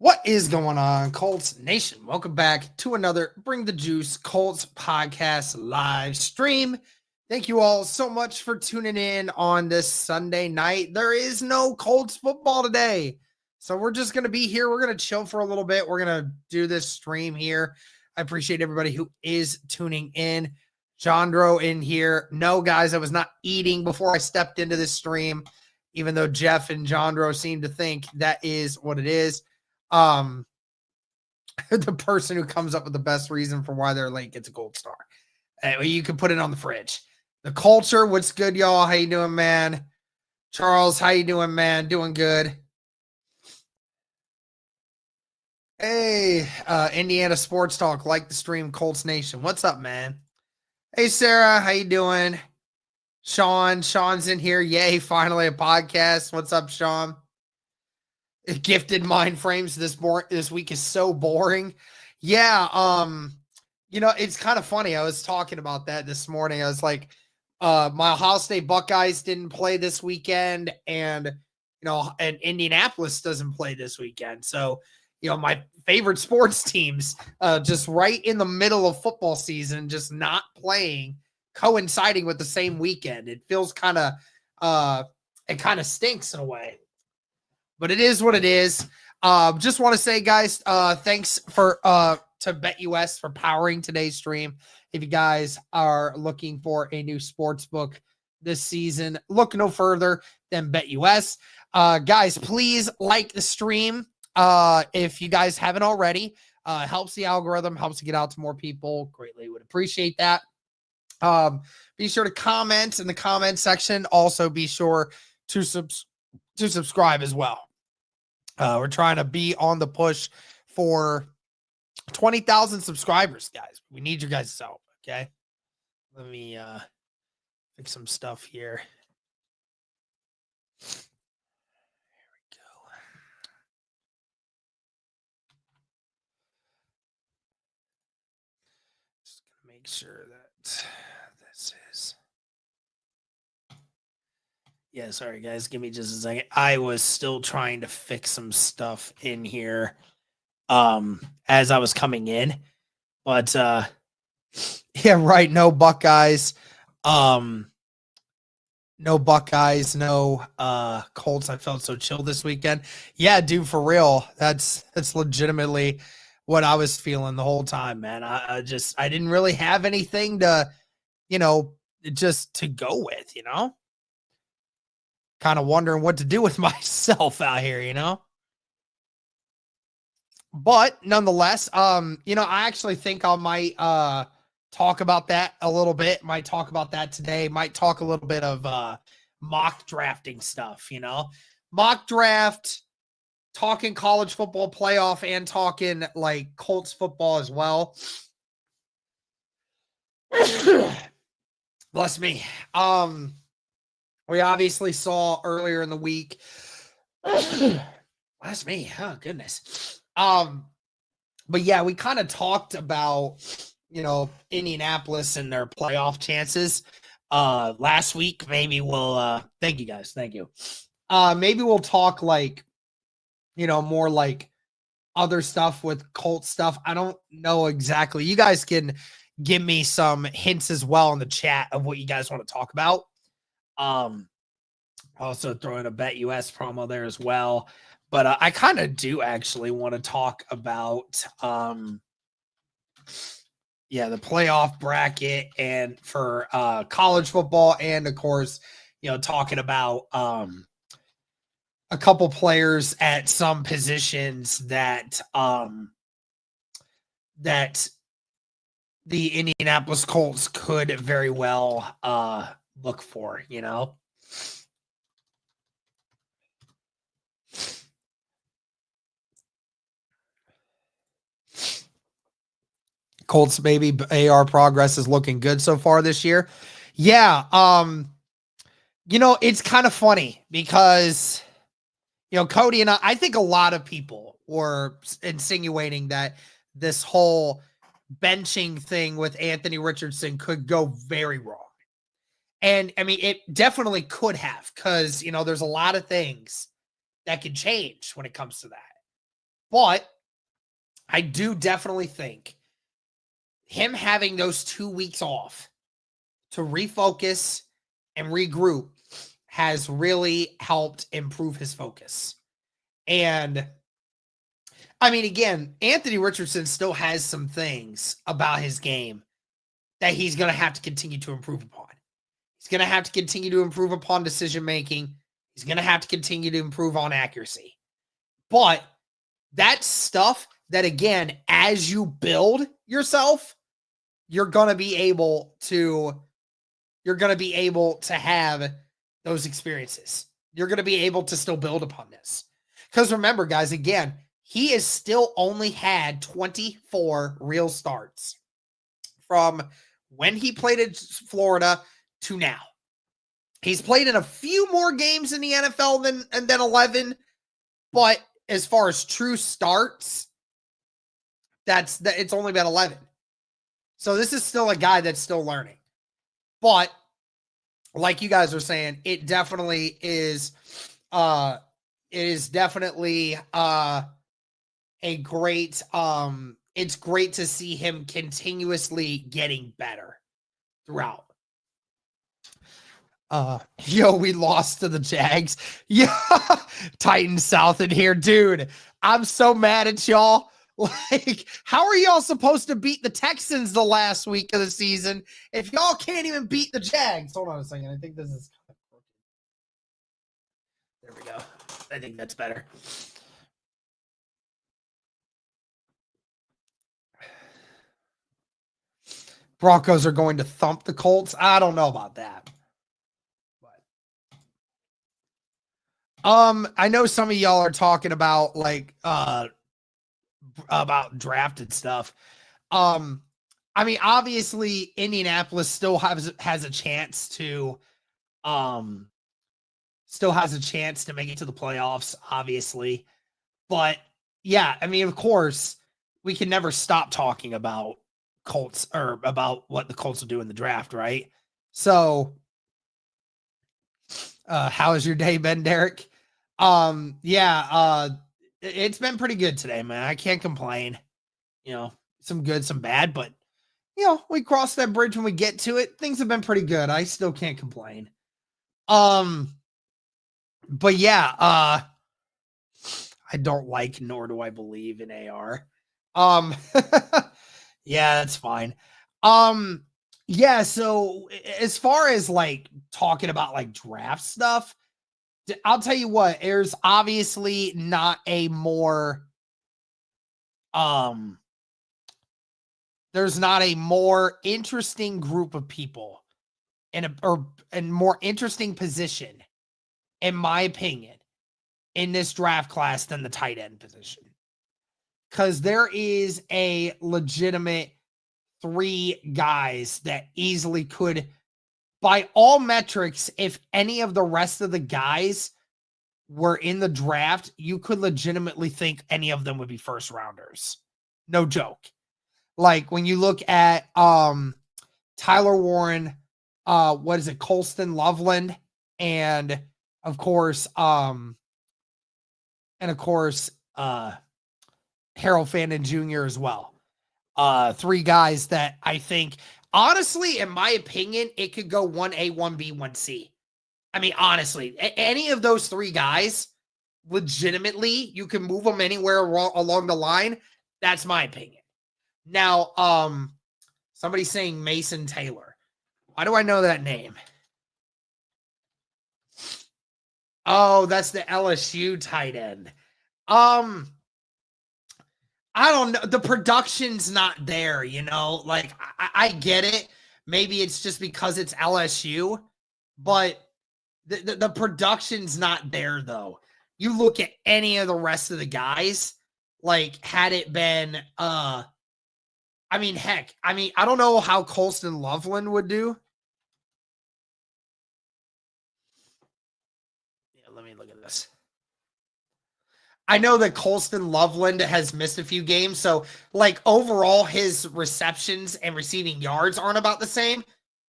What is going on, Colts Nation? Welcome back to another Bring the Juice Colts podcast live stream. Thank you all so much for tuning in on this Sunday night. There is no Colts football today, so we're just going to be here. We're going to chill for a little bit. We're going to do this stream here. I appreciate everybody who is tuning in. Jandro in here. No, guys, I was not eating before I stepped into this stream, even though Jeff and Jandro seem to think that is what it is. The person who comes up with the best reason for why they're late gets a gold star. You can put it on the fridge. The culture, what's good, y'all? How you doing, man? Charles, how you doing, man? Doing good. Hey, Indiana Sports Talk, like the stream, Colts Nation. What's up, man? Hey, Sarah, how you doing? Sean's in here. Yay, finally a podcast. What's up, Sean? Gifted mind frames this week is so boring. Yeah, it's kind of funny. I was talking about that this morning. I was like, my Ohio State Buckeyes didn't play this weekend, and and Indianapolis doesn't play this weekend. So, my favorite sports teams just right in the middle of football season, just not playing, coinciding with the same weekend. It feels kind of it kind of stinks in a way. But it is what it is. Just want to say, guys, thanks for to BetUS for powering today's stream. If you guys are looking for a new sports book this season, look no further than BetUS. Guys, please like the stream if you guys haven't already. Helps the algorithm, helps to get out to more people. Greatly would appreciate that. Be sure to comment in the comment section. Also, be sure to subscribe as well. We're trying to be on the push for 20,000 subscribers, guys. We need your guys' help, okay? Let me fix some stuff here. There we go. Just gonna make sure that this is... Yeah, sorry, guys. Give me just a second. I was still trying to fix some stuff in here as I was coming in. But yeah, right. No Buckeyes. No Buckeyes, no Colts. I felt so chill this weekend. Yeah, dude, for real. That's legitimately what I was feeling the whole time, man. I didn't really have anything to, just to go with, kind of wondering what to do with myself out here, But nonetheless, I actually think I might talk about that a little bit. Might talk about that today. Might talk a little bit of mock drafting stuff, Mock draft, talking college football playoff, and talking like Colts football as well. Bless me. We obviously saw earlier in the week. Bless me. Oh, goodness. But yeah, we kind of talked about, Indianapolis and their playoff chances last week. Maybe we'll thank you guys. Thank you. Maybe we'll talk like, more like other stuff with Colt stuff. I don't know exactly. You guys can give me some hints as well in the chat of what you guys want to talk about. Also throw in a BetUS promo there as well. But I kind of do actually want to talk about, the playoff bracket and for college football, and of course, talking about a couple players at some positions that that the Indianapolis Colts could very well look for, Colts maybe AR progress is looking good so far this year. Yeah, it's kind of funny because Cody and I think a lot of people were insinuating that this whole benching thing with Anthony Richardson could go very wrong. And I mean, it definitely could have, because there's a lot of things that could change when it comes to that. But I do definitely think him having those 2 weeks off to refocus and regroup has really helped improve his focus. And I mean, again, Anthony Richardson still has some things about his game that he's going to have to continue to improve upon. He's going to have to continue to improve upon decision making. He's going to have to continue to improve on accuracy. But that's stuff that, again, as you build yourself, you're going to be able to have those experiences. You're going to be able to still build upon this. Because remember, guys, again, he has still only had 24 real starts from when he played at Florida to now. He's played in a few more games in the NFL than 11, but as far as true starts, it's only been 11. So this is still a guy that's still learning. But like you guys are saying, it definitely is definitely a great it's great to see him continuously getting better throughout. We lost to the Jags. Yeah, Titans South in here, dude. I'm so mad at y'all. Like, how are y'all supposed to beat the Texans the last week of the season if y'all can't even beat the Jags? Hold on a second. I think this is there we go. I think that's better. Broncos are going to thump the Colts. I don't know about that. I know some of y'all are talking about about drafted stuff. I mean, obviously Indianapolis still has a chance to make it to the playoffs, obviously. But yeah, I mean, of course, we can never stop talking about Colts or about what the Colts will do in the draft, right? So how has your day been, Derek? It's been pretty good today, man. I can't complain. Some good, some bad, but we cross that bridge when we get to it. Things have been pretty good. I still can't complain. But yeah, I don't like nor do I believe in AR. Yeah, that's fine. Yeah, so as far as talking about draft stuff, I'll tell you what, there's obviously not a more there's not a more interesting group of people in a more interesting position, in my opinion, in this draft class than the tight end position. Because there is a legitimate 3 guys that easily could, by all metrics, if any of the rest of the guys were in the draft, you could legitimately think any of them would be first rounders. No joke. Like when you look at Tyler Warren, Colston Loveland, and of course Harold Fannon Jr. as well. 3 guys that I think, honestly, in my opinion, it could go 1A, 1B, 1C. I mean, honestly, any of those 3 guys, legitimately, you can move them anywhere along the line. That's my opinion. Now, somebody's saying Mason Taylor. Why do I know that name? Oh, that's the LSU tight end. I don't know. The production's not there, I get it. Maybe it's just because it's LSU, but the production's not there, though. You look at any of the rest of the guys, had it been, I don't know how Colston Loveland would do. Yeah, let me look at this. I know that Colston Loveland has missed a few games, so overall his receptions and receiving yards aren't about the same,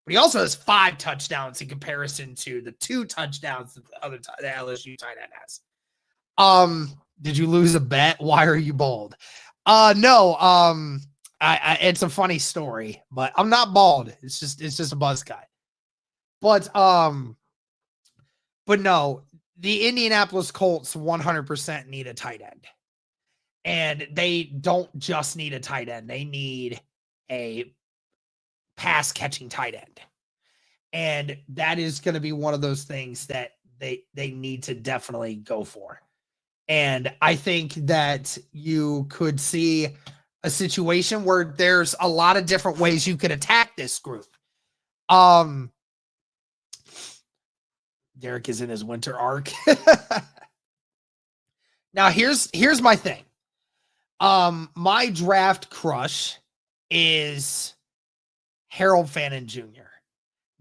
but he also has 5 touchdowns in comparison to the 2 touchdowns that the LSU tight end has. Did you lose a bet? Why are you bald? No. It's a funny story, but I'm not bald. It's just a buzz guy. But no, the Indianapolis Colts 100% need a tight end. And they don't just need a tight end. They need a pass catching tight end. And that is going to be one of those things that they need to definitely go for. And I think that you could see a situation where there's a lot of different ways you could attack this group. Derek is in his winter arc. Now here's my thing. My draft crush is Harold Fannon Jr.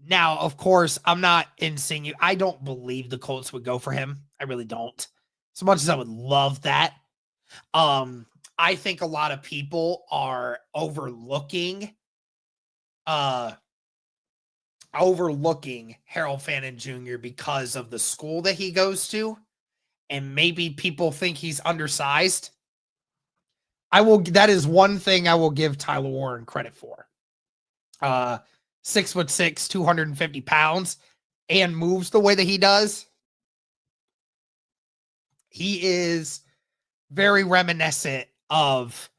Now, of course, I'm not insinuating. I don't believe the Colts would go for him. I really don't. As much as I would love that. I think a lot of people are overlooking Harold Fannon Jr. because of the school that he goes to. And maybe people think he's undersized. That is one thing I will give Tyler Warren credit for. 6'6", 250 pounds, and moves the way that he does. He is very reminiscent of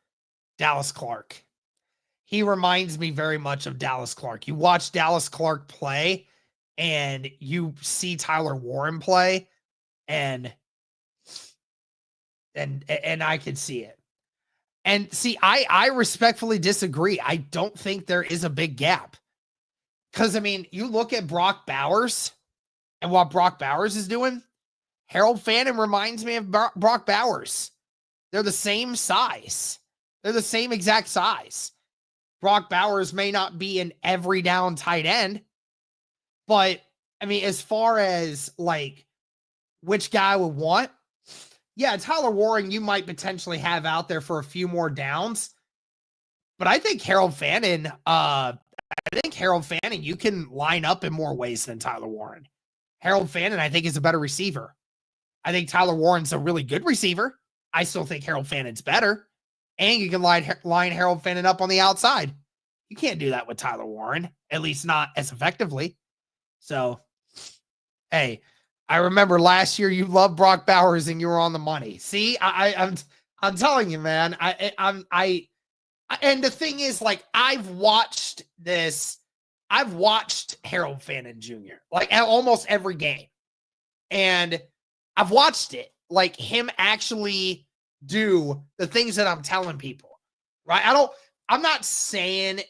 Dallas Clark. He reminds me very much of Dallas Clark. You watch Dallas Clark play and you see Tyler Warren play, and I can see it. And see, I respectfully disagree. I don't think there is a big gap. Because, I mean, you look at Brock Bowers and what Brock Bowers is doing. Harold Fannon reminds me of Brock Bowers. They're the same size. They're the same exact size. Brock Bowers may not be an every down tight end. But, I mean, as far as, like, which guy I would want, yeah, Tyler Warren you might potentially have out there for a few more downs. But I think Harold Fannon, you can line up in more ways than Tyler Warren. Harold Fannon, I think, is a better receiver. I think Tyler Warren's a really good receiver. I still think Harold Fannon's better. And you can line Harold Fannon up on the outside. You can't do that with Tyler Warren, at least not as effectively. So, hey, I remember last year you loved Brock Bowers and you were on the money. See, I'm telling you, man. And the thing is, like, I've watched Harold Fannon Jr. like at almost every game. And I've watched it, like him actually do the things that I'm telling people, right? I'm not saying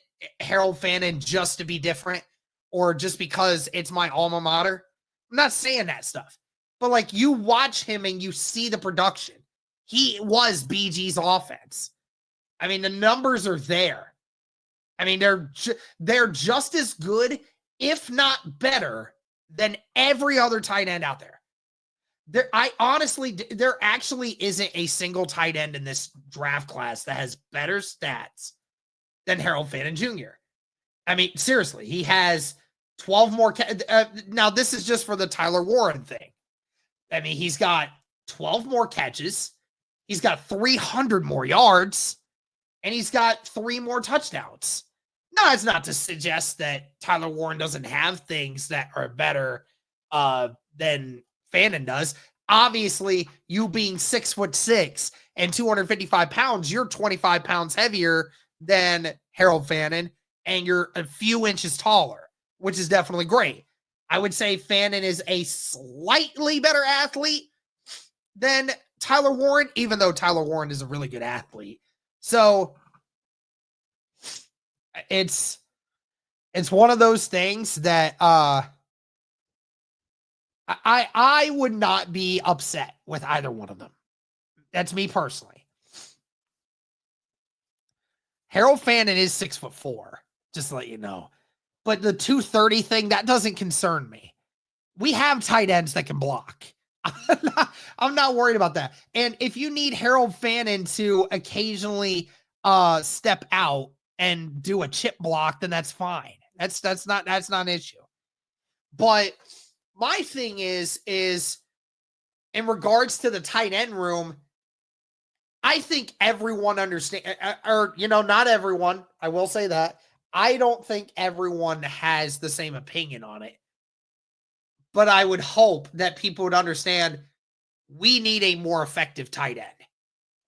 Harold Fannon just to be different or just because it's my alma mater. I'm not saying that stuff. But, like, you watch him and you see the production. He was BG's offense. I mean, the numbers are there. I mean, they're just as good, if not better, than every other tight end out there. There actually isn't a single tight end in this draft class that has better stats than Harold Fannon Jr. I mean, seriously, he has 12 more. Now, this is just for the Tyler Warren thing. I mean, he's got 12 more catches. He's got 300 more yards. And he's got 3 more touchdowns. No, that's not to suggest that Tyler Warren doesn't have things that are better than Fannon does. Obviously, you being 6'6" and 255 pounds, you're 25 pounds heavier than Harold Fannon, and you're a few inches taller, which is definitely great. I would say Fannon is a slightly better athlete than Tyler Warren, even though Tyler Warren is a really good athlete. So it's one of those things that I would not be upset with either one of them. That's me personally. Harold Fannon is 6'4", just to let you know. But the 230 thing, that doesn't concern me. We have tight ends that can block. I'm not worried about that. And if you need Harold Fannon to occasionally step out and do a chip block, then that's fine. That's not an issue. But my thing is in regards to the tight end room, I think everyone understands, or, not everyone. I will say that. I don't think everyone has the same opinion on it. But I would hope that people would understand we need a more effective tight end.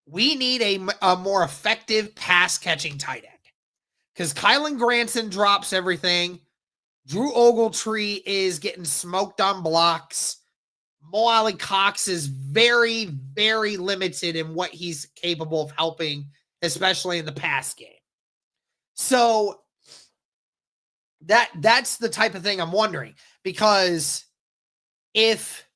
We need a more effective pass-catching tight end. Because Kylan Granson drops everything. Drew Ogletree is getting smoked on blocks. Mo Alley Cox is very, very limited in what he's capable of helping, especially in the pass game. So that's the type of thing I'm wondering. Because if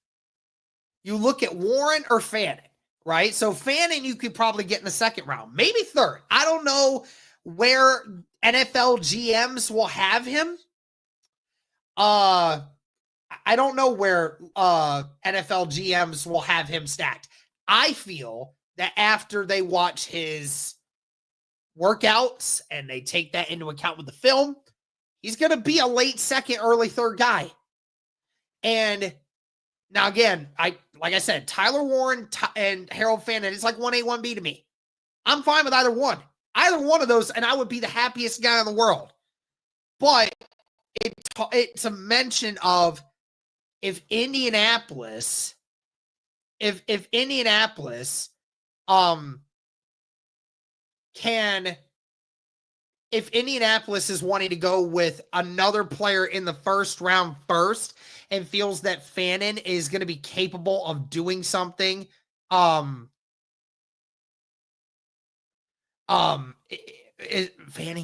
you look at Warren or Fannon, right? So Fannon you could probably get in the second round, maybe third. I don't know where NFL GMs will have him. I don't know where NFL GMs will have him stacked. I feel that after they watch his workouts and they take that into account with the film, he's going to be a late second, early third guy. And now, again, like I said, Tyler Warren and Harold Fannon is like 1A, 1B to me. I'm fine with either one. Either one of those, and I would be the happiest guy in the world. But it's a mention of if Indianapolis is wanting to go with another player in the first round first and feels that Fannon is going to be capable of doing something, Fanning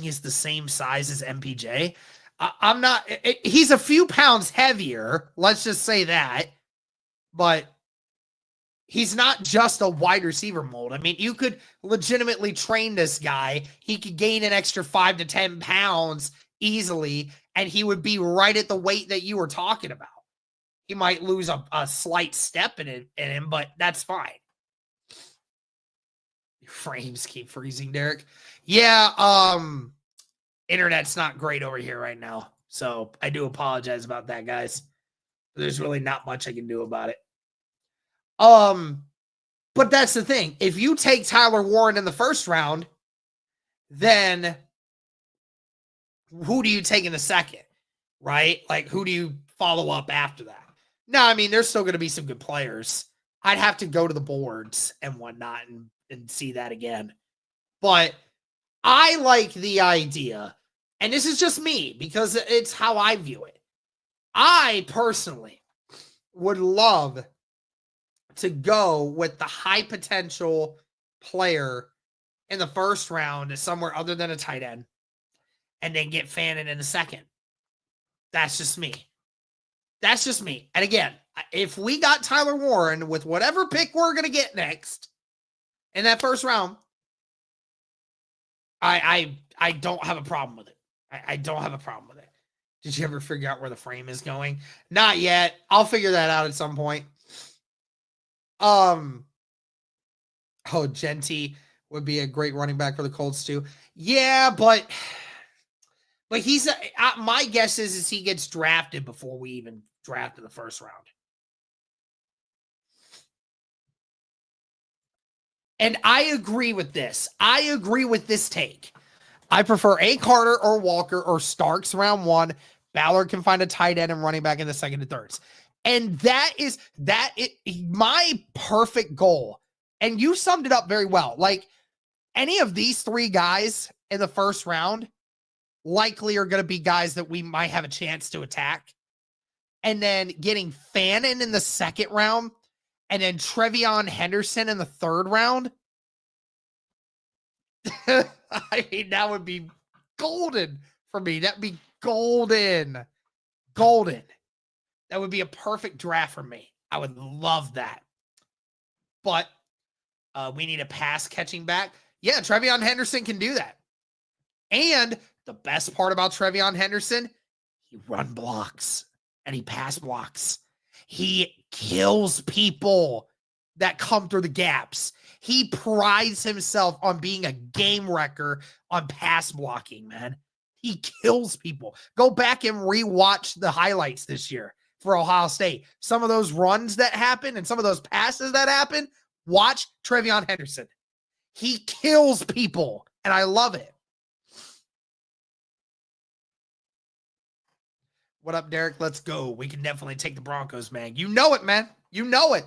is the same size as MPJ. I'm not, he's a few pounds heavier. Let's just say that, but he's not just a wide receiver mold. I mean, you could legitimately train this guy. He could gain an extra 5 to 10 pounds easily, and he would be right at the weight that you were talking about. He might lose a slight step in him, but that's fine. Your frames keep freezing, Derek. Yeah, internet's not great over here right now, so I do apologize about that, guys. There's really not much I can do about it. But that's the thing. If you take Tyler Warren in the first round, then who do you take in the second, right? Like, who do you follow up after that? No, I mean, there's still going to be some good players. I'd have to go to the boards and whatnot and see that again. But I like the idea, and this is just me because it's how I view it. I personally would love to go with the high potential player in the first round somewhere other than a tight end and then get Fannon in the second. That's just me. That's just me. And again, if we got Tyler Warren with whatever pick we're going to get next in that first round, I don't have a problem with it. I don't have a problem with it. Did you ever figure out where the frame is going? Not yet. I'll figure that out at some point. Genty would be a great running back for the Colts too. Yeah, but he's my guess is he gets drafted before we even draft in the first round. And I agree with this. I agree with this take. I prefer A. Carter or Walker or Starks round one. Ballard can find a tight end and running back in the second and thirds. And that is my perfect goal. And you summed it up very well. Like, any of these three guys in the first round likely are going to be guys that we might have a chance to attack. And then getting Fannon in the second round and then Trevion Henderson in the third round. I mean, that would be golden for me. That'd be golden. Golden. That would be a perfect draft for me. I would love that. But we need a pass catching back. Yeah, Trevion Henderson can do that. And the best part about Trevion Henderson, he run blocks and he pass blocks. He kills people that come through the gaps. He prides himself on being a game wrecker on pass blocking, man. He kills people. Go back and rewatch the highlights this year. for Ohio State. Some of those runs that happen and some of those passes that happen, watch Travion Henderson. He kills people, and I love it. What up, Derek? Let's go. We can definitely take the Broncos, man. You know it, man. You know it.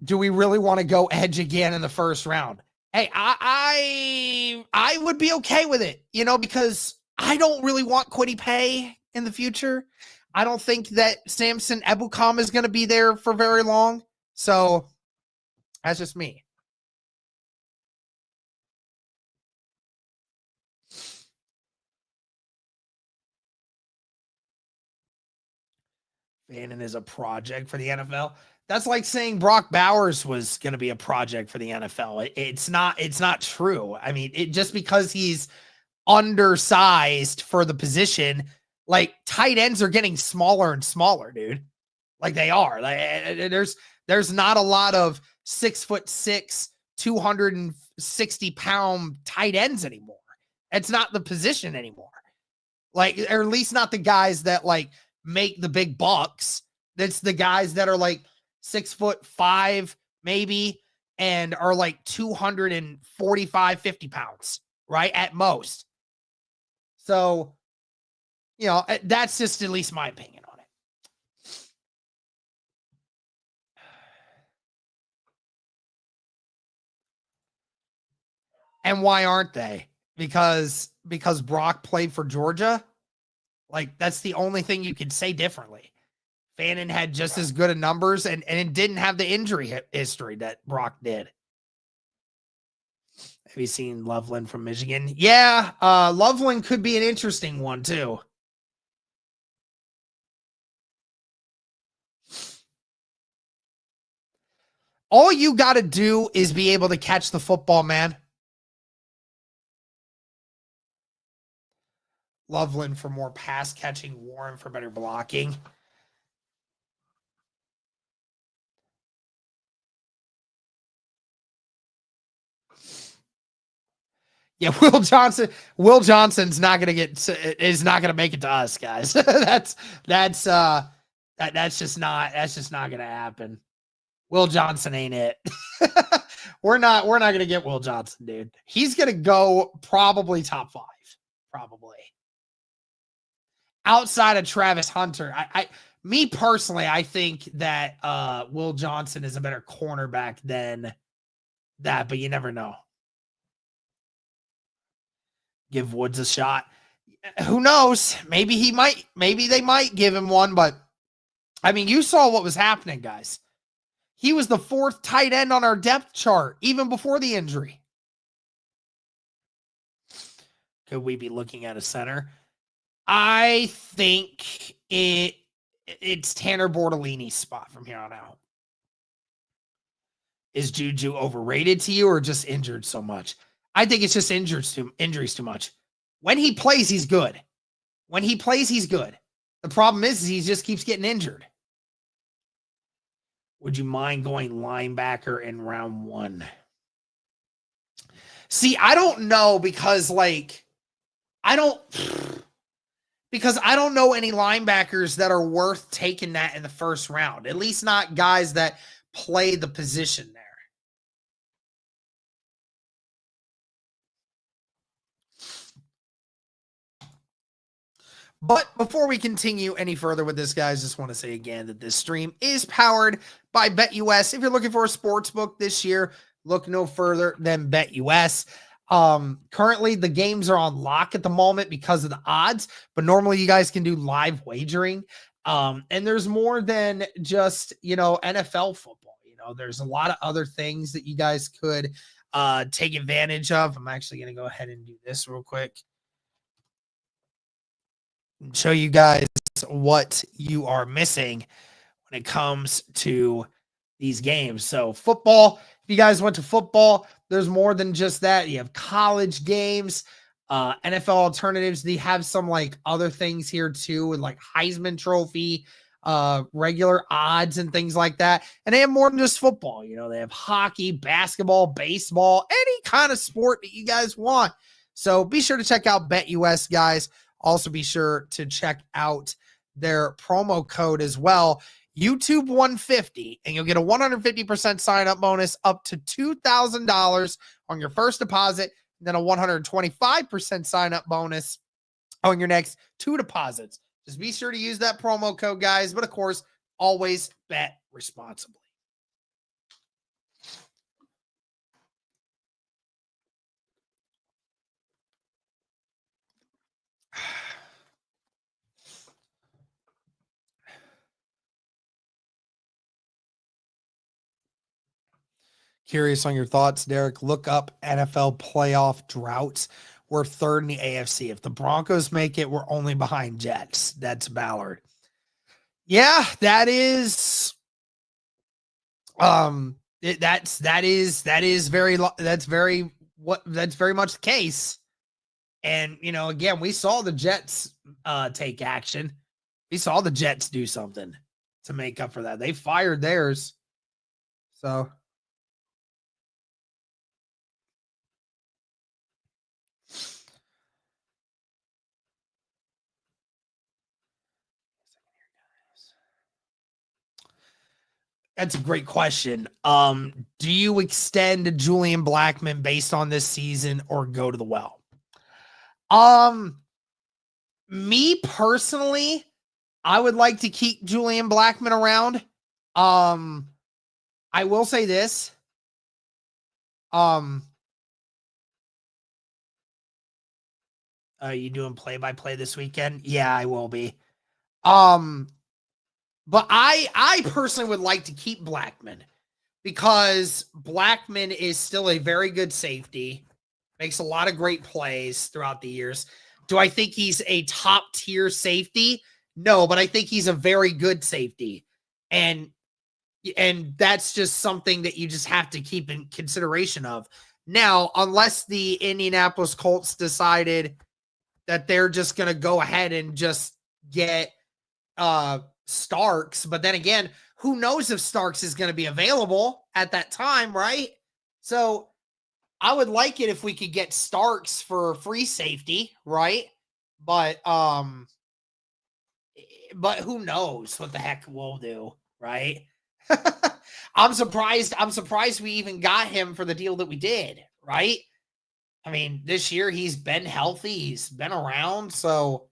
Do we really want to go edge again in the first round? Hey, I would be okay with it, because I don't really want Kwity Paye in the future. I don't think that Samson Ebukam is going to be there for very long. So that's just me. Fannon is a project for the NFL. That's like saying Brock Bowers was going to be a project for the NFL. It's not true. I mean, just because he's undersized for the position, like tight ends are getting smaller and smaller, dude. Like they are. Like there's not a lot of 6'6", 260-pound tight ends anymore. It's not the position anymore. Like, or at least not the guys that like make the big bucks. That's the guys that are like 6'5", maybe, and are like 245, 50 pounds, right? At most. So, that's just at least my opinion on it. And why aren't they? Because Brock played for Georgia? Like, that's the only thing you can say differently. Fannon had just as good of numbers and it didn't have the injury history that Brock did. Have you seen Loveland from Michigan? Yeah, Loveland could be an interesting one too. All you got to do is be able to catch the football, man. Loveland for more pass catching, Warren for better blocking. Yeah, Will Johnson's not going to is not going to make it to us, guys. that's just not going to happen. Will Johnson ain't it. We're not going to get Will Johnson, dude. He's going to go probably top 5, probably. Outside of Travis Hunter, me personally, I think that Will Johnson is a better cornerback than that, but you never know. Give Woods a shot. Who knows? Maybe they might give him one, but I mean, you saw what was happening, guys. He was the 4th tight end on our depth chart, even before the injury. Could we be looking at a center? I think it's Tanner Bortolini's spot from here on out. Is Juju overrated to you or just injured so much? I think it's just injuries too much. When he plays, he's good. The problem is he just keeps getting injured. Would you mind going linebacker in round 1? See, I don't know because I don't know any linebackers that are worth taking that in the first round. At least not guys that play the position there. But before we continue any further with this, guys, just want to say again that this stream is powered by BetUS. If you're looking for a sports book this year, look no further than BetUS. Currently, the games are on lock at the moment because of the odds, but normally you guys can do live wagering. And there's more than just, NFL football. There's a lot of other things that you guys could take advantage of. I'm actually going to go ahead and do this real quick. Show you guys what you are missing when it comes to these games. So football, if you guys went to football, there's more than just that. You have college games, NFL alternatives. They have some other things here too, and Heisman Trophy, regular odds and things like that. And they have more than just football. They have hockey, basketball, baseball, any kind of sport that you guys want. So be sure to check out BetUS, guys. Also be sure to check out their promo code as well, YouTube 150, and you'll get a 150% sign up bonus up to $2,000 on your first deposit, and then a 125% sign up bonus on your next 2 deposits. Just be sure to use that promo code, guys. But of course, always bet responsibly. Curious on your thoughts, Derek. Look up NFL playoff droughts. We're third in the AFC. If the Broncos make it, we're only behind Jets. That's Ballard. Yeah, that is that's very much the case. And again, we saw the Jets take action. We saw the Jets do something to make up for that. They fired theirs. So that's a great question. Do you extend Julian Blackmon based on this season or go to the well? Me personally, I would like to keep Julian Blackmon around. I will say this. Are you doing play-by-play this weekend? Yeah, I will be. But I personally would like to keep Blackmon because Blackmon is still a very good safety, makes a lot of great plays throughout the years. Do I think he's a top tier safety? No, but I think he's a very good safety. And that's just something that you just have to keep in consideration of. Now, unless the Indianapolis Colts decided that they're just going to go ahead and just get Starks, but then again, who knows if Starks is going to be available at that time, right? So I would like it if we could get Starks for free safety, right? But who knows what the heck we'll do, right? I'm surprised we even got him for the deal that we did, right? I mean, this year he's been healthy, he's been around, so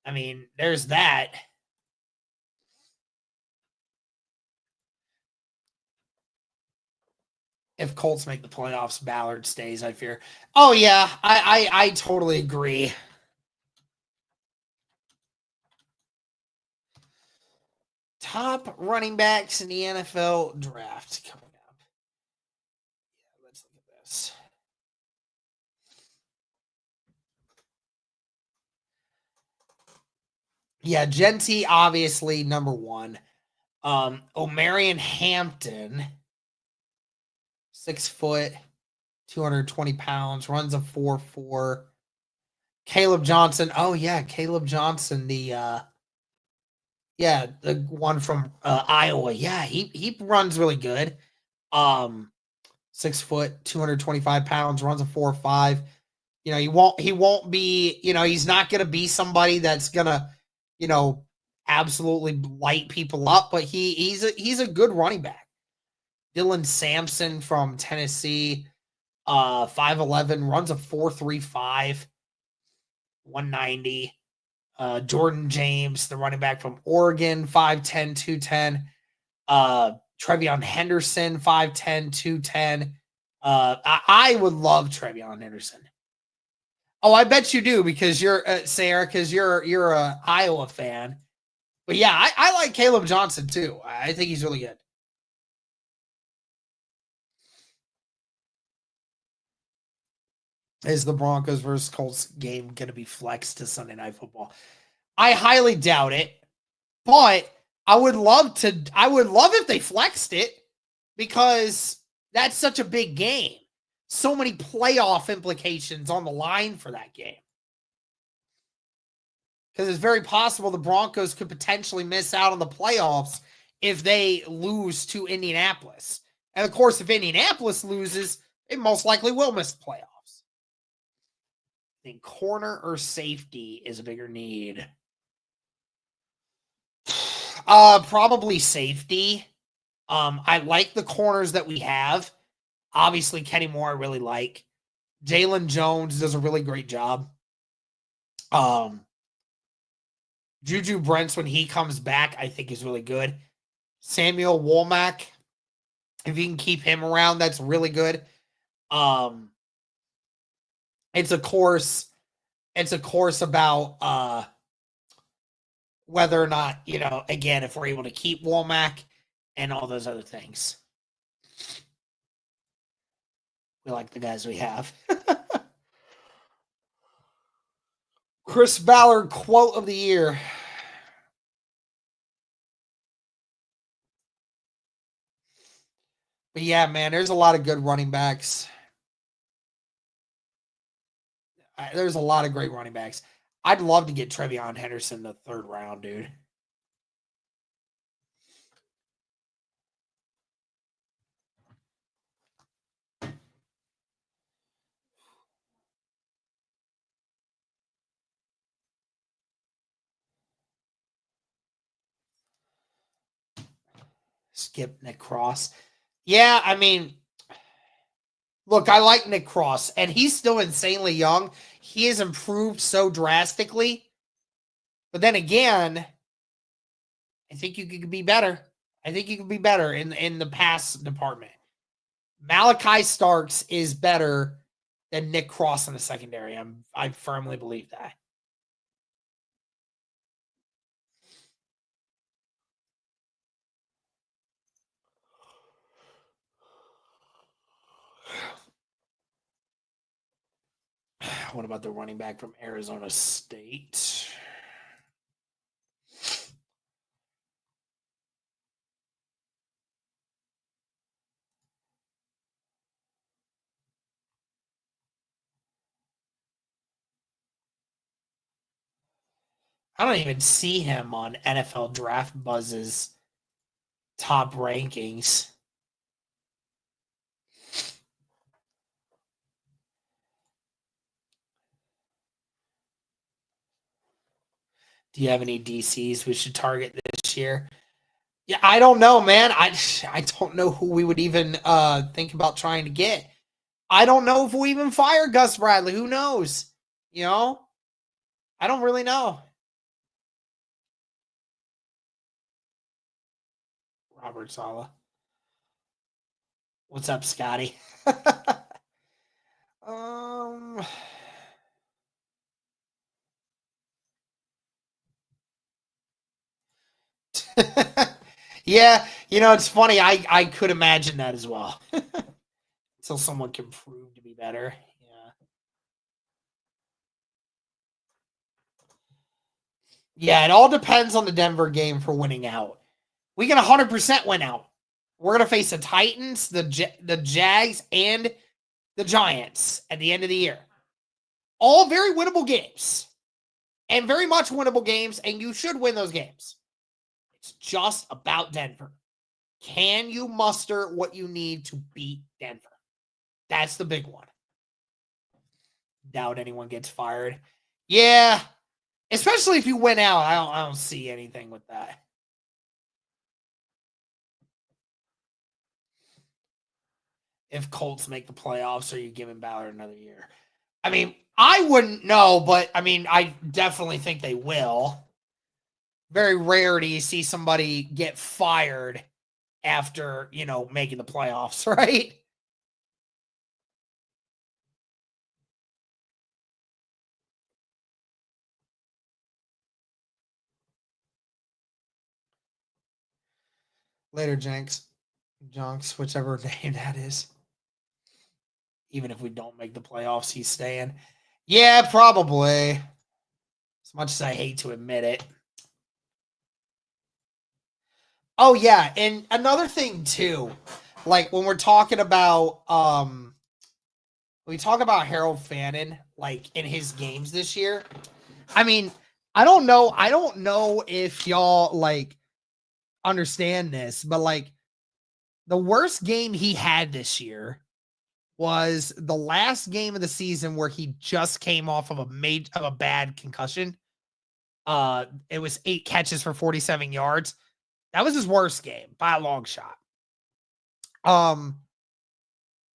I mean, there's that. If Colts make the playoffs, Ballard stays, I fear. Oh yeah, I totally agree. Top running backs in the NFL draft coming up. Yeah, let's look at this. Yeah, Genty, obviously number one. Omarion Hampton, 6 foot, 220 pounds, runs a 4.4. Caleb Johnson. Oh yeah, Caleb Johnson, the one from Iowa. Yeah, he runs really good. 6 foot, 225 pounds, runs a 4.5. He won't be, he's not gonna be somebody that's gonna, absolutely light people up, but he's a good running back. Dylan Sampson from Tennessee, 5'11, runs a 4.35, 190. Jordan James, the running back from Oregon, 5'10, 210. Trevion Henderson, 5'10, 210. I would love Trevion Henderson. Oh, I bet you do because you're Sarah, because you're a Iowa fan. But yeah, I like Caleb Johnson too. I think he's really good. Is the Broncos versus Colts game going to be flexed to Sunday Night Football? I highly doubt it, but I would love if they flexed it because that's such a big game. So many playoff implications on the line for that game. Because it's very possible the Broncos could potentially miss out on the playoffs if they lose to Indianapolis. And of course, if Indianapolis loses, they most likely will miss the playoffs. I think corner or safety is a bigger need. Probably safety. I like the corners that we have. Obviously, Kenny Moore I really like. Jalen Jones does a really great job. Juju Brents, when he comes back, I think is really good. Samuel Womack, if you can keep him around, that's really good. It's a course. It's a course about whether or not, again, if we're able to keep Womack and all those other things. We like the guys we have. Chris Ballard quote of the year. But yeah, man, there's a lot of good running backs. There's a lot of great running backs. I'd love to get Trevion Henderson the 3rd round, dude. Skip Nick Cross. Yeah, I mean, look, I like Nick Cross, and he's still insanely young. He has improved so drastically. But then again, I think you could be better. I think you could be better in the pass department. Malachi Starks is better than Nick Cross in the secondary. I firmly believe that. What about the running back from Arizona State? I don't even see him on NFL Draft Buzz's top rankings. Do you have any DCs we should target this year? Yeah, I don't know, man. I don't know who we would even think about trying to get. I don't know if we even fire Gus Bradley. Who knows? I don't really know. Robert Saleh. What's up, Scotty? Yeah, it's funny. I could imagine that as well. Until someone can prove to be better. Yeah. Yeah, it all depends on the Denver game for winning out. We can 100% win out. We're going to face the Titans, the Jags, and the Giants at the end of the year. All very winnable games. And very much winnable games, and you should win those games. It's just about Denver. Can you muster what you need to beat Denver? That's the big one. Doubt anyone gets fired. Yeah, especially if you win out. I don't see anything with that. If Colts make the playoffs, are you giving Ballard another year? I mean, I wouldn't know, but I mean, I definitely think they will. Very rare do you see somebody get fired after, making the playoffs, right? Later, Jenks. Jonks, whichever name that is. Even if we don't make the playoffs, he's staying. Yeah, probably. As much as I hate to admit it. Oh, yeah. And another thing, too, like when we're talking about we talk about Harold Fannon, like in his games this year. I mean, I don't know if y'all like understand this, but like the worst game he had this year was the last game of the season where he just came off of a bad concussion. It was 8 catches for 47 yards. That was his worst game by a long shot. I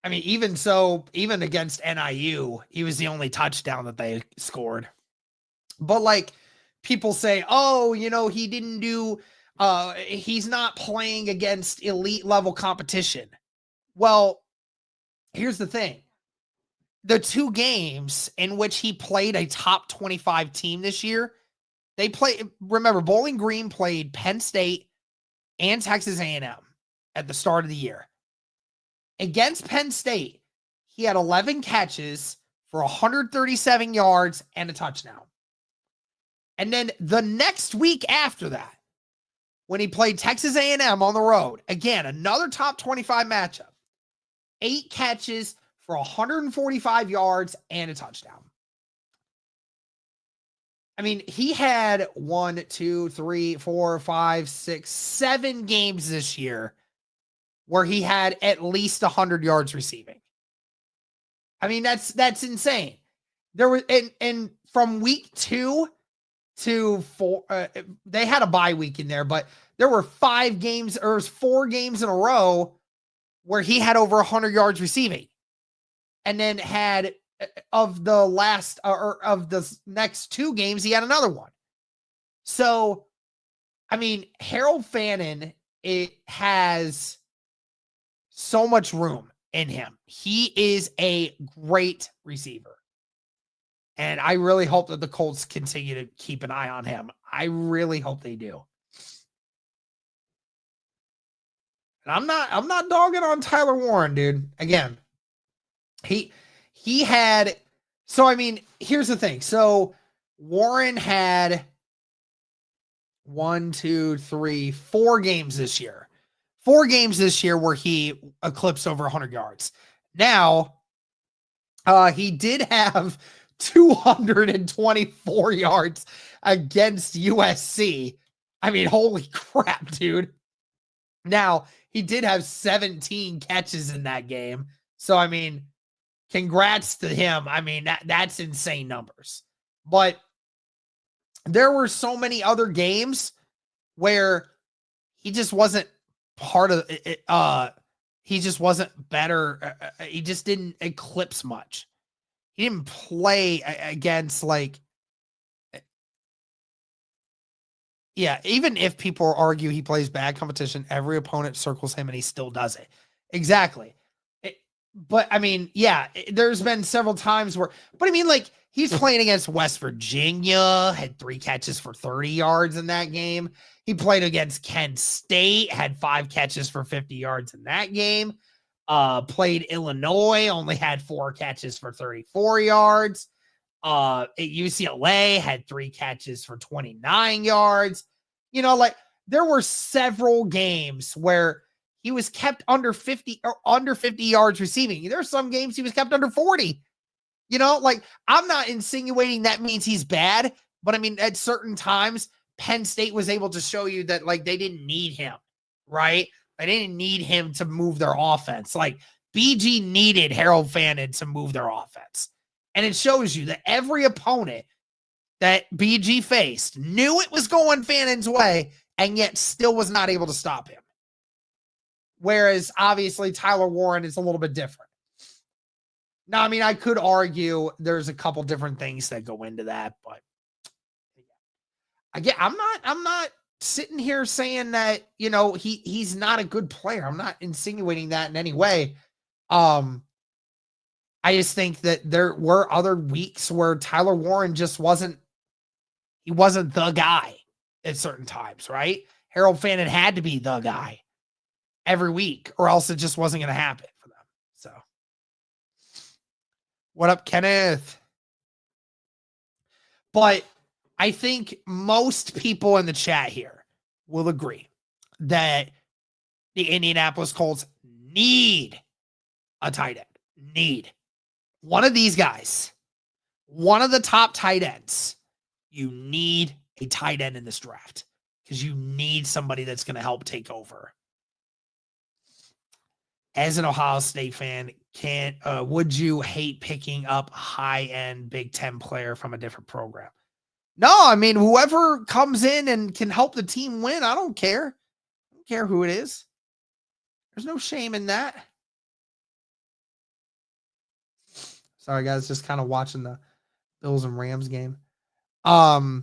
mean, even so, even against NIU, he was the only touchdown that they scored. But like people say, oh, he didn't do, he's not playing against elite level competition. Well, here's the thing. The 2 games in which he played a top 25 team this year, remember, Bowling Green played Penn State and Texas A&M at the start of the year. Against Penn State, he had 11 catches for 137 yards and a touchdown. And then the next week after that, when he played Texas A&M on the road, again, another top 25 matchup, 8 catches for 145 yards and a touchdown. I mean, he had 1, 2, 3, 4, 5, 6, 7 games this year where he had at least 100 yards receiving. I mean, that's insane. There was, and from week 2 to 4, they had a bye week in there, but there were 5 games or 4 games in a row where he had over 100 yards receiving, and then had of the last or of the next 2 games, he had another one. So, I mean, Harold Fannon, it has so much room in him. He is a great receiver. And I really hope that the Colts continue to keep an eye on him. I really hope they do. And I'm not dogging on Tyler Warren, dude. Again, he had, so I mean, here's the thing. So Warren had 1, 2, 3, 4 games this year. 4 games this year where he eclipsed over 100 yards. Now, he did have 224 yards against USC. I mean, holy crap, dude. Now, he did have 17 catches in that game. So, I mean, congrats to him. I mean, that's insane numbers. But there were so many other games where he just wasn't part of it. He just wasn't better. He just didn't eclipse much. He didn't play against even if people argue he plays bad competition, every opponent circles him and he still does it. Exactly. But I mean, there's been several times where, but I mean, he's playing against West Virginia, had 3 catches for 30 yards in that game. He played against Kent State, had 5 catches for 50 yards in that game. Played Illinois, only had 4 catches for 34 yards. At UCLA, had 3 catches for 29 yards. There were several games where he was kept under 50 yards receiving. There are some games he was kept under 40. I'm not insinuating that means he's bad, but I mean, at certain times, Penn State was able to show you that they didn't need him, right? They didn't need him to move their offense. BG needed Harold Fannon to move their offense. And it shows you that every opponent that BG faced knew it was going Fannon's way and yet still was not able to stop him. Whereas obviously Tyler Warren is a little bit different. Now, I mean, I could argue there's a couple different things that go into that, but again, I'm not sitting here saying that, he's not a good player. I'm not insinuating that in any way. I just think that there were other weeks where Tyler Warren just wasn't the guy at certain times, right? Harold Fannon had to be the guy every week, or else it just wasn't going to happen for them. So, what up, Kenneth? But I think most people in the chat here will agree that the Indianapolis Colts need a tight end. Need one of these guys, one of the top tight ends. You need a tight end in this draft because you need somebody that's going to help take over. As an Ohio State fan, would you hate picking up a high-end Big Ten player from a different program? No, I mean, whoever comes in and can help the team win, I don't care. don't care who it is. There's no shame in that. Sorry, guys, just kind of watching the Bills and Rams game. Who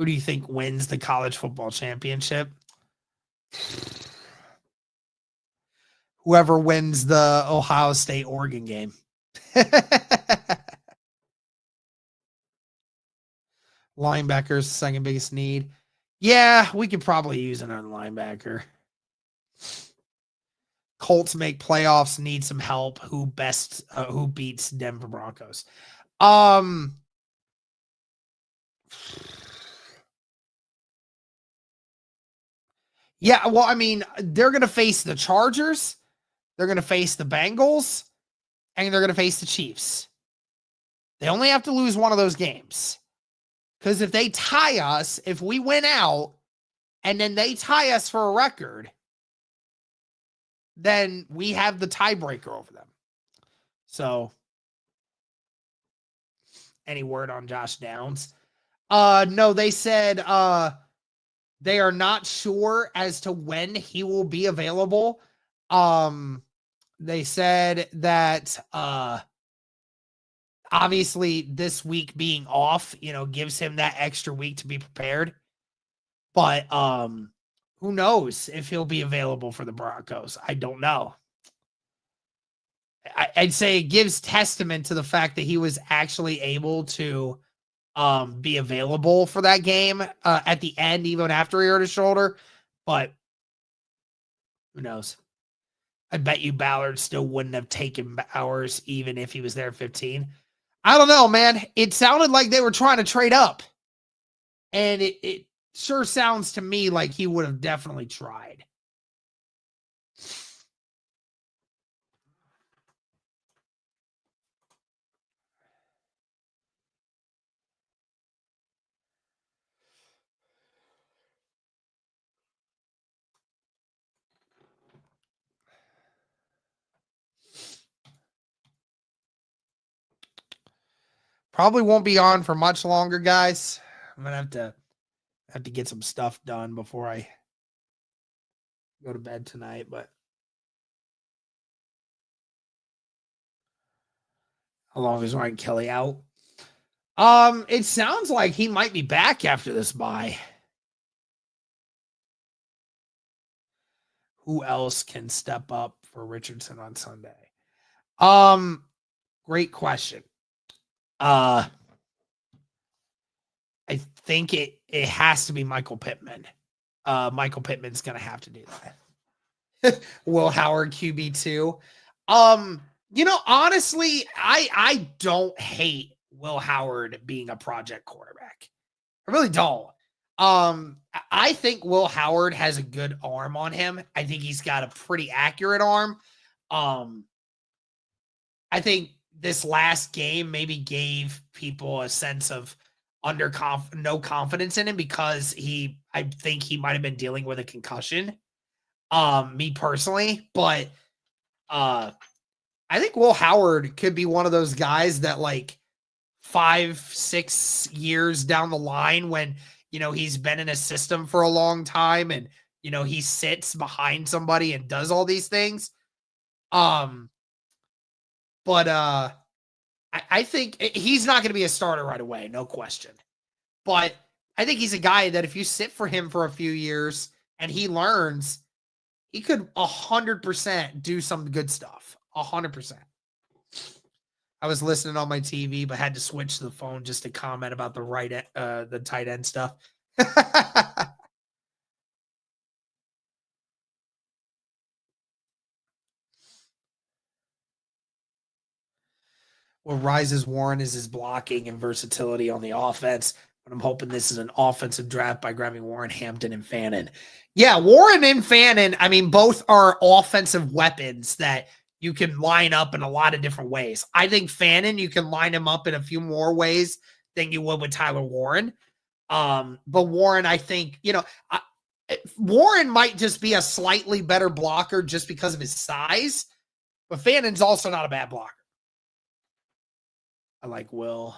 do you think wins the college football championship? Whoever wins the Ohio State Oregon game. Linebackers, second biggest need. Yeah, we could probably use another linebacker. Colts make playoffs, need some help. Who beats Denver Broncos? Yeah, well, I mean, they're going to face the Chargers, they're going to face the Bengals, and they're going to face the Chiefs. They only have to lose one of those games. Because if they tie us, if we win out, and then they tie us for a record, then we have the tiebreaker over them. So, any word on Josh Downs? No, they said they are not sure as to when he will be available. They said that obviously this week being off, gives him that extra week to be prepared. But who knows if he'll be available for the Broncos? I don't know. I'd say it gives testament to the fact that he was actually able to be available for that game at the end, even after he hurt his shoulder. But who knows? I bet you Ballard still wouldn't have taken Bowers even if he was there 15. I don't know, man. It sounded like they were trying to trade up. And it sure sounds to me like he would have definitely tried. Probably won't be on for much longer, guys. I'm gonna have to get some stuff done before I go to bed tonight, but how long is Ryan Kelly out? It sounds like he might be back after this bye. Who else can step up for Richardson on Sunday? Great question. I think it has to be Michael Pittman. Michael Pittman's gonna have to do that. Will Howard QB2. Honestly, I don't hate Will Howard being a project quarterback. I really don't. I think Will Howard has a good arm on him. I think he's got a pretty accurate arm. I think this last game maybe gave people a sense of no confidence in him because I think he might have been dealing with a concussion. Me personally, but I think Will Howard could be one of those guys that like 5-6 years down the line when, he's been in a system for a long time and, he sits behind somebody and does all these things. But I think he's not going to be a starter right away, no question. But I think he's a guy that if you sit for him for a few years and he learns, he could 100% do some good stuff. 100%. I was listening on my TV, but had to switch to the phone just to comment about the tight end stuff. What rises Warren is his blocking and versatility on the offense. But I'm hoping this is an offensive draft by grabbing Warren, Hampton, and Fannon. Yeah, Warren and Fannon, I mean, both are offensive weapons that you can line up in a lot of different ways. I think Fannon, you can line him up in a few more ways than you would with Tyler Warren. But Warren, I think, Warren might just be a slightly better blocker just because of his size, but Fannon's also not a bad blocker. I like Will.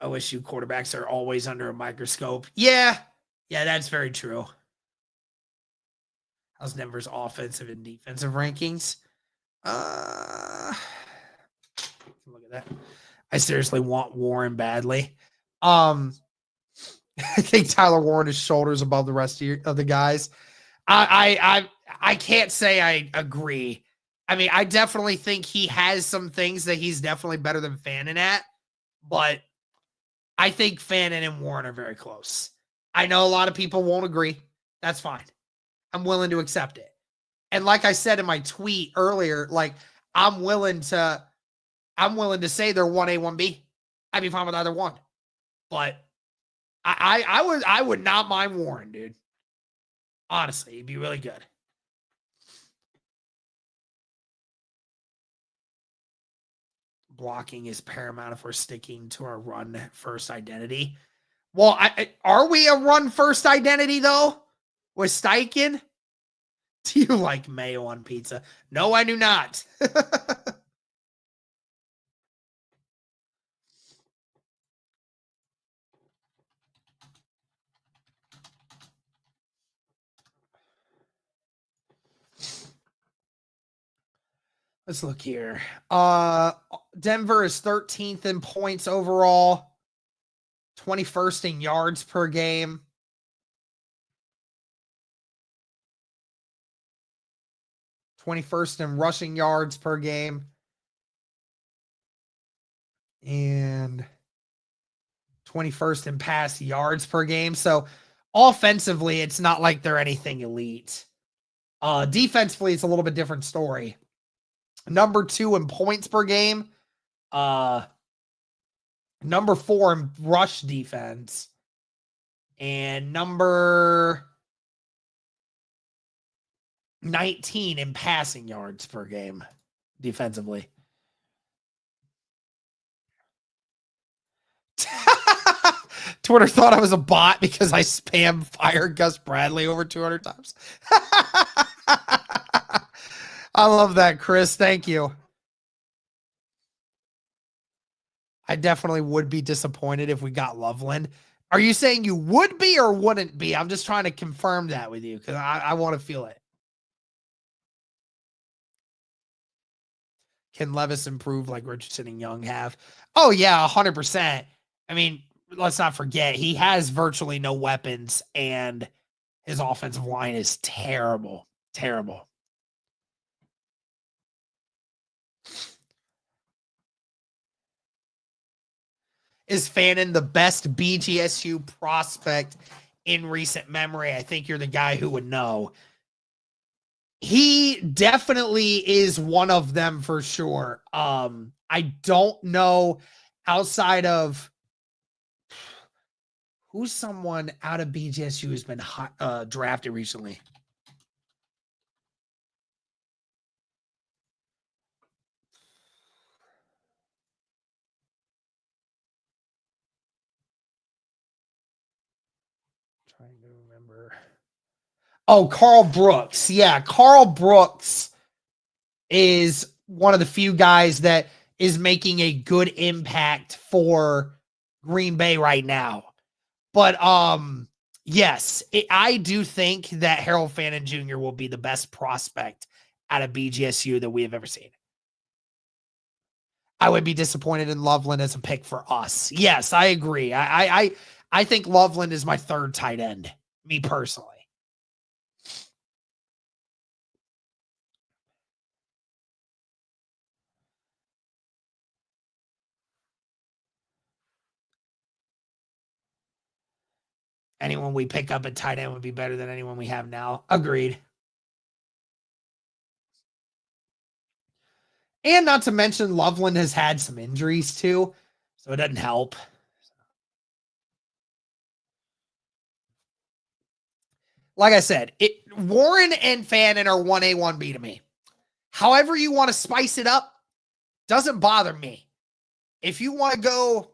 OSU quarterbacks are always under a microscope. Yeah, that's very true. How's Denver's offensive and defensive rankings? Look at that. I seriously want Warren badly. I think Tyler Warren is shoulders above the rest of the guys. I can't say I agree. I mean, I definitely think he has some things that he's definitely better than Fannon at, but I think Fannon and Warren are very close. I know a lot of people won't agree. That's fine. I'm willing to accept it. And like I said in my tweet earlier, like I'm willing to say they're 1A, 1B. I'd be fine with either one. But I would not mind Warren, dude. Honestly, he'd be really good. Blocking is paramount if we're sticking to our run first identity. Well, are we a run first identity though? With Steichen? Do you like mayo on pizza? No, I do not. Let's look here. Denver is 13th in points overall, 21st in yards per game. #21st in rushing yards per game. And 21st in pass yards per game. So offensively, it's not like they're anything elite. Defensively, it's a little bit different story. Number 2 in points per game. Number 4 in rush defense. And number 19 in passing yards per game defensively. Twitter thought I was a bot because I spam fired Gus Bradley over 200 times. I love that, Chris. Thank you. I definitely would be disappointed if we got Loveland. Are you saying you would be or wouldn't be? I'm just trying to confirm that with you because I want to feel it. Can Levis improve like Richardson and Young have? Oh, yeah, 100%. I mean, let's not forget, he has virtually no weapons, and his offensive line is terrible. Terrible. Is Fannon the best BGSU prospect in recent memory? I think you're the guy who would know. He definitely is one of them for sure. I don't know outside of who's someone out of BGSU who's been drafted recently. Trying to remember. Oh, Carl Brooks. Yeah, Carl Brooks is one of the few guys that is making a good impact for Green Bay right now. But yes, I do think that Harold Fannon Jr. will be the best prospect out of BGSU that we have ever seen. I would be disappointed in Loveland as a pick for us. Yes, I agree. I think Loveland is my third tight end, me personally. Anyone we pick up at tight end would be better than anyone we have now. Agreed. And not to mention, Loveland has had some injuries too, so it doesn't help. Like I said, Warren and Fannon are 1A, 1B to me. However you want to spice it up, doesn't bother me. If you want to go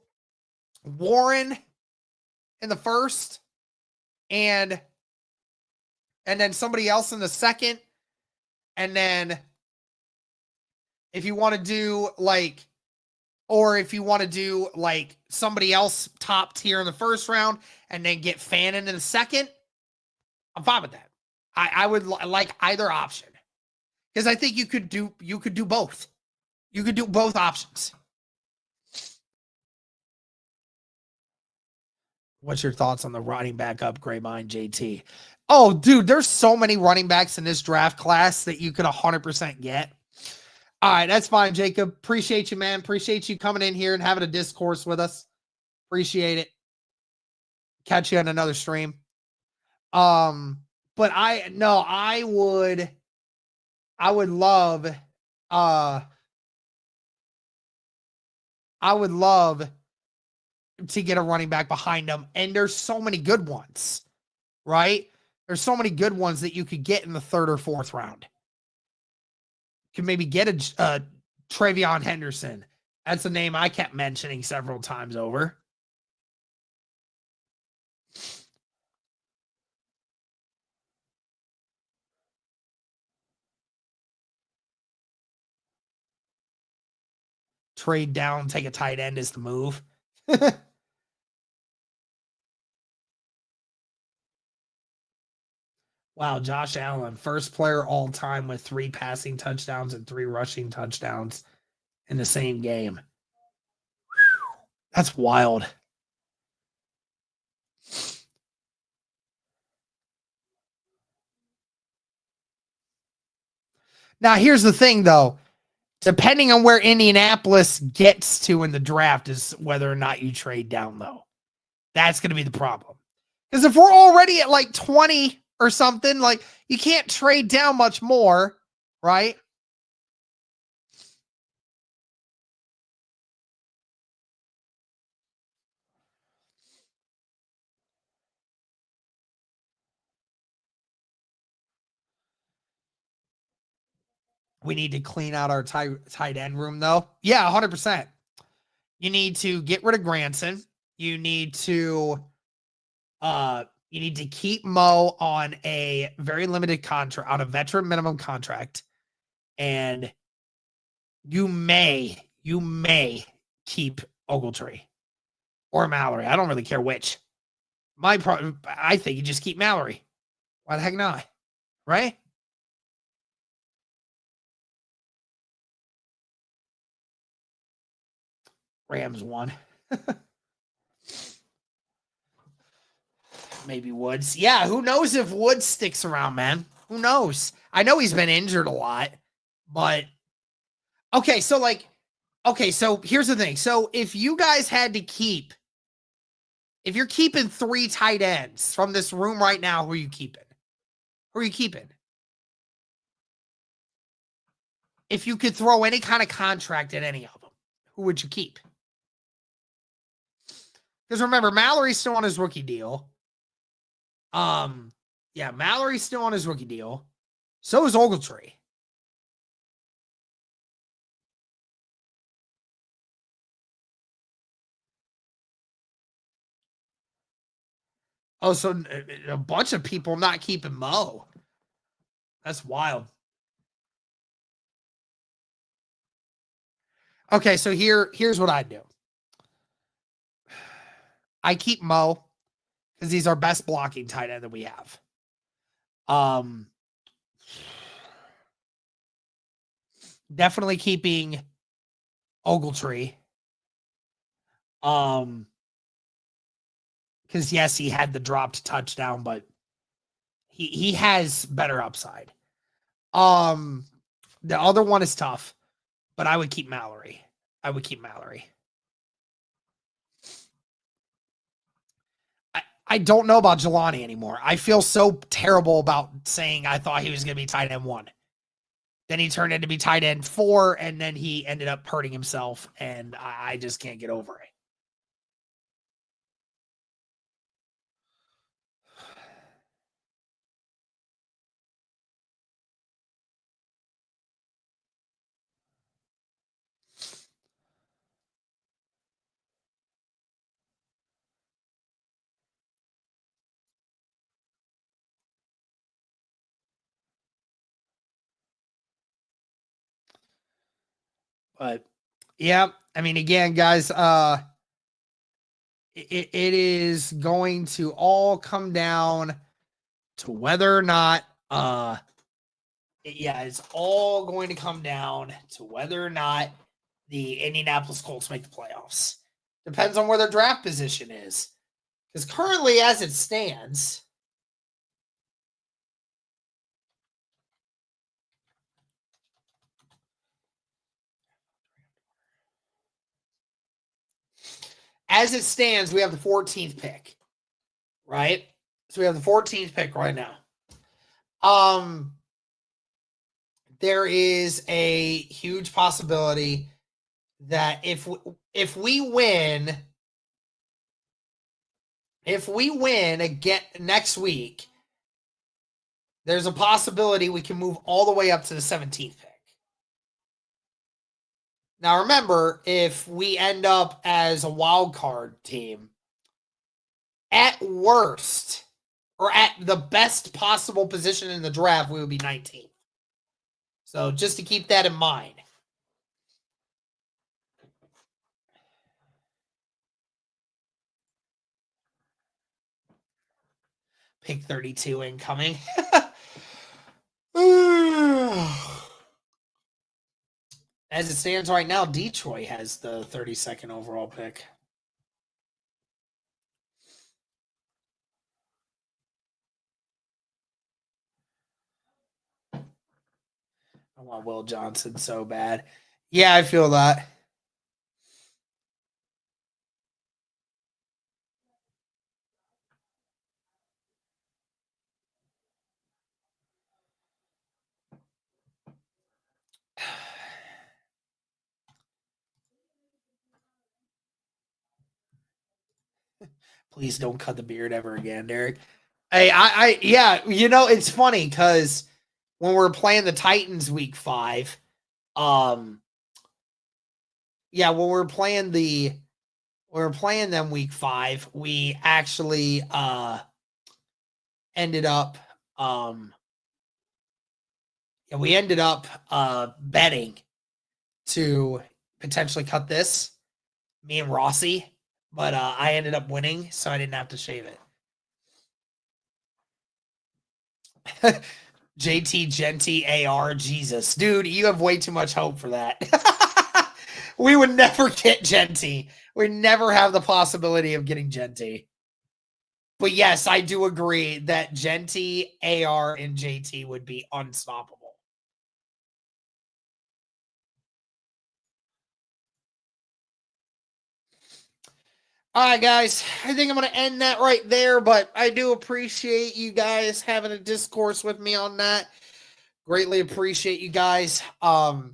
Warren in the first and then somebody else in the second, and then if you want to do like or if you want to do like somebody else top tier in the first round and then get Fannon in the second, I'm fine with that. I would like either option because I think you could do both. You could do both options. What's your thoughts on the running back upgrade, mine, JT? Oh, dude, there's so many running backs in this draft class that you could 100% get. All right, that's fine, Jacob. Appreciate you, man. Appreciate you coming in here and having a discourse with us. Appreciate it. Catch you on another stream. But I would love to get a running back behind him. And there's so many good ones, right? There's so many good ones that you could get in the third or fourth round. You can maybe get a Travion Henderson. That's a name I kept mentioning several times over. Trade down, take a tight end is the move. Wow, Josh Allen, first player all time with 3 passing touchdowns and 3 rushing touchdowns in the same game. That's wild. Now, here's the thing, though. Depending on where Indianapolis gets to in the draft is whether or not you trade down, though. That's going to be the problem. Because if we're already at like 20 or something, like you can't trade down much more, right? We need to clean out our tight end room, though. Yeah, 100%. You need to get rid of Granson. You need to keep Mo on a very limited contract, on a veteran minimum contract, and you may keep Ogletree or Mallory. I don't really care which. I think you just keep Mallory. Why the heck not? Right? Rams won. Maybe Woods. Yeah, who knows if Woods sticks around, man? Who knows? I know he's been injured a lot, but okay, so here's the thing. So if you guys had to keep, if you're keeping 3 tight ends from this room right now, who are you keeping? Who are you keeping? If you could throw any kind of contract at any of them, who would you keep? Because remember, Mallory's still on his rookie deal. Yeah, Mallory's still on his rookie deal. So is Ogletree. Oh, so a bunch of people not keeping Mo. That's wild. Okay, so here's what I do. I keep Mo because he's our best blocking tight end that we have. Definitely keeping Ogletree. Because yes, he had the dropped touchdown, but he has better upside. The other one is tough, but I would keep Mallory. I don't know about Jelani anymore. I feel so terrible about saying I thought he was going to be tight end 1. Then he turned into be tight end 4, and then he ended up hurting himself, and I just can't get over it. But Yeah. I mean, again, guys, it is going to all come down to whether or not, it's all going to come down to whether or not the Indianapolis Colts make the playoffs. Depends on where their draft position is. Because currently, as it stands, we have the 14th pick, right? So we have the 14th pick right now. There is a huge possibility that if we win again next week, there's a possibility we can move all the way up to the 17th pick. Now remember, if we end up as a wild card team, at worst, or at the best possible position in the draft, we would be 19th. So just to keep that in mind. Pick 32 incoming. As it stands right now, Detroit has the 32nd overall pick. I want Will Johnson so bad. Yeah, I feel that. Please don't cut the beard ever again, Derek. Hey, yeah, it's funny because when we're playing the Titans week 5, when we're playing them week 5, we actually ended up betting to potentially cut this, me and Rossi, but I ended up winning, so I didn't have to shave it. JT Genty AR, Jesus. Dude, you have way too much hope for that. We would never get Genty. We never have the possibility of getting Genty. But yes, I do agree that Genty, AR, and JT would be unstoppable. All right, guys. I think I'm going to end that right there, but I do appreciate you guys having a discourse with me on that. Greatly appreciate you guys. Thank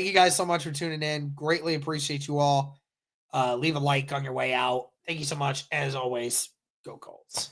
you guys so much for tuning in. Greatly appreciate you all. Leave a like on your way out. Thank you so much. As always, go Colts.